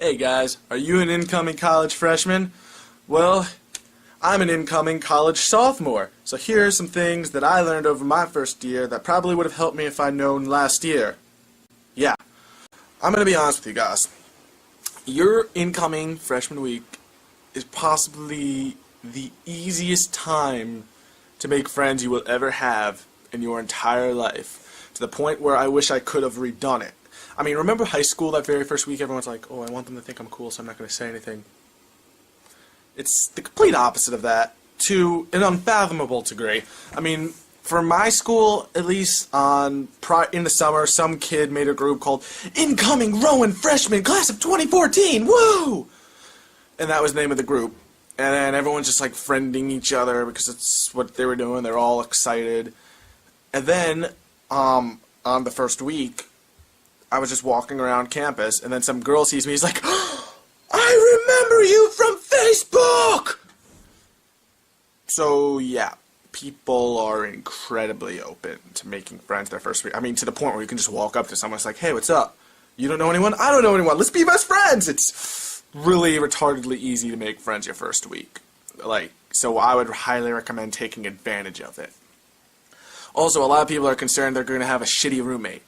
Hey guys, are you an incoming college freshman? Well, I'm an incoming college sophomore, so here are some things that I learned over my first year that probably would have helped me if I'd known last year. Yeah, I'm gonna be honest with you guys. Your incoming freshman week is possibly the easiest time to make friends you will ever have in your entire life, to the point where I wish I could have redone it. I mean, remember high school, that very first week, everyone's like, oh, I want them to think I'm cool, so I'm not going to say anything. It's the complete opposite of that, to an unfathomable degree. I mean, for my school, at least in the summer, some kid made a group called Incoming Rowan Freshman Class of 2014, woo! And that was the name of the group. And then everyone's just like friending each other because it's what they were doing. They're all excited. And then, on the first week, I was just walking around campus, and then some girl sees me. He's like, oh, I remember you from Facebook! So, yeah, people are incredibly open to making friends their first week. I mean, to the point where you can just walk up to someone and it's like, hey, what's up? You don't know anyone? I don't know anyone. Let's be best friends! It's really retardedly easy to make friends your first week. So I would highly recommend taking advantage of it. Also, a lot of people are concerned they're going to have a shitty roommate.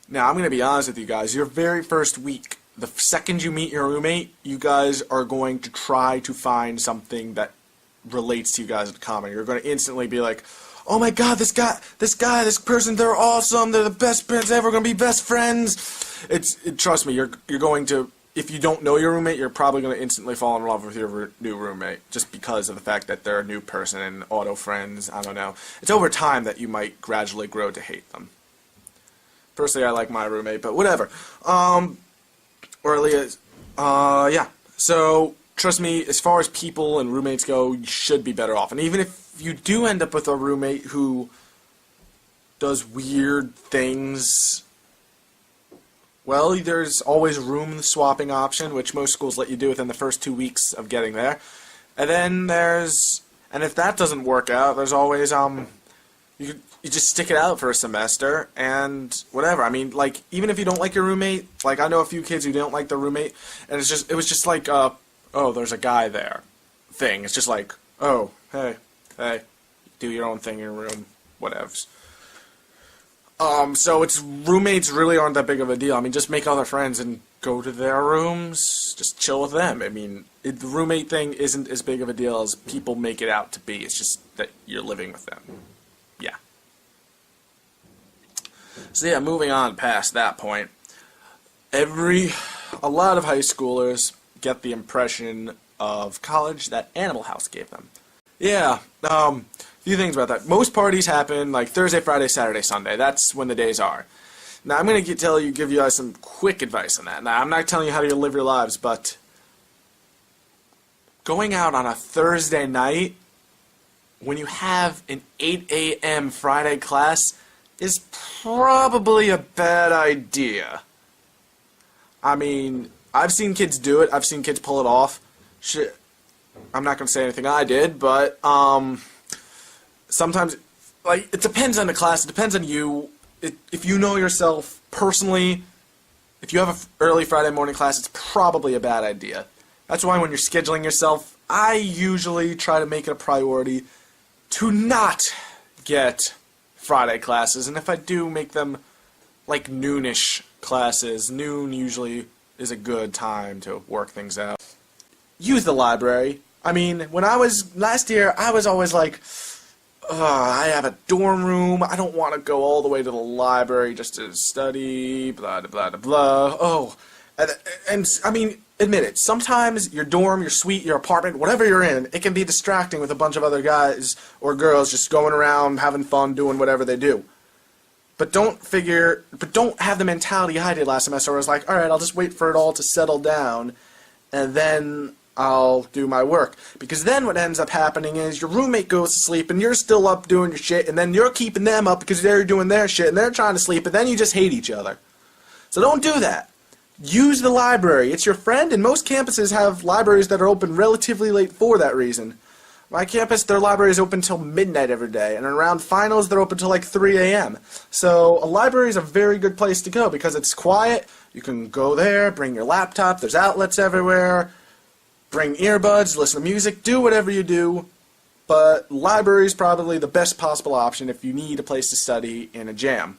Now, I'm going to be honest with you guys. Your very first week, the second you meet your roommate, you guys are going to try to find something that relates to you guys in common. You're going to instantly be like, oh my god, this person, they're awesome. They're the best friends ever. We're going to be best friends. Trust me, you're going to, if you don't know your roommate, you're probably going to instantly fall in love with your new roommate just because of the fact that they're a new person and auto friends. I don't know. It's over time that you might gradually grow to hate them. Personally, I like my roommate, but whatever. Or at least, yeah. So, trust me, as far as people and roommates go, you should be better off. And even if you do end up with a roommate who does weird things, well, there's always room swapping option, which most schools let you do within the first 2 weeks of getting there. And then and if that doesn't work out, there's always, you just stick it out for a semester and whatever. I mean, like, even if you don't like your roommate, like, I know a few kids who don't like their roommate, and it was just like, oh, there's a guy there thing. It's just like, oh, hey, do your own thing in your room, whatevs. So roommates really aren't that big of a deal. I mean, just make other friends and go to their rooms, just chill with them. I mean, the roommate thing isn't as big of a deal as people make it out to be. It's just that you're living with them. Yeah. So yeah, moving on past that point, a lot of high schoolers get the impression of college that Animal House gave them. Yeah, a few things about that. Most parties happen like Thursday, Friday, Saturday, Sunday. That's when the days are. Now, I'm going to give you guys some quick advice on that. Now, I'm not telling you how to live your lives, but going out on a Thursday night when you have an 8 a.m. Friday class is probably a bad idea. I mean, I've seen kids do it. I've seen kids pull it off. Shit. I'm not going to say anything I did, but sometimes, like, it depends on the class. It depends on you. If you know yourself personally, if you have an early Friday morning class, it's probably a bad idea. That's why when you're scheduling yourself, I usually try to make it a priority to not get Friday classes, and if I do, make them like noonish classes. Noon usually is a good time to work things out. Use the library. I mean, when I was last year, I was always like, I have a dorm room. I don't want to go all the way to the library just to study, blah, blah, blah, blah. Oh, and I mean, admit it, sometimes your dorm, your suite, your apartment, whatever you're in, it can be distracting with a bunch of other guys or girls just going around having fun doing whatever they do. But don't have the mentality I did last semester where I was like, alright, I'll just wait for it all to settle down and then I'll do my work. Because then what ends up happening is your roommate goes to sleep and you're still up doing your shit, and then you're keeping them up because they're doing their shit and they're trying to sleep, and then you just hate each other. So don't do that. Use the library. It's your friend, and most campuses have libraries that are open relatively late for that reason. My campus, their library is open till midnight every day, and around finals, they're open till like 3 a.m. So a library is a very good place to go because it's quiet. You can go there, bring your laptop, there's outlets everywhere, bring earbuds, listen to music, do whatever you do. But library is probably the best possible option if you need a place to study in a jam.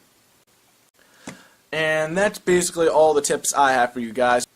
And that's basically all the tips I have for you guys.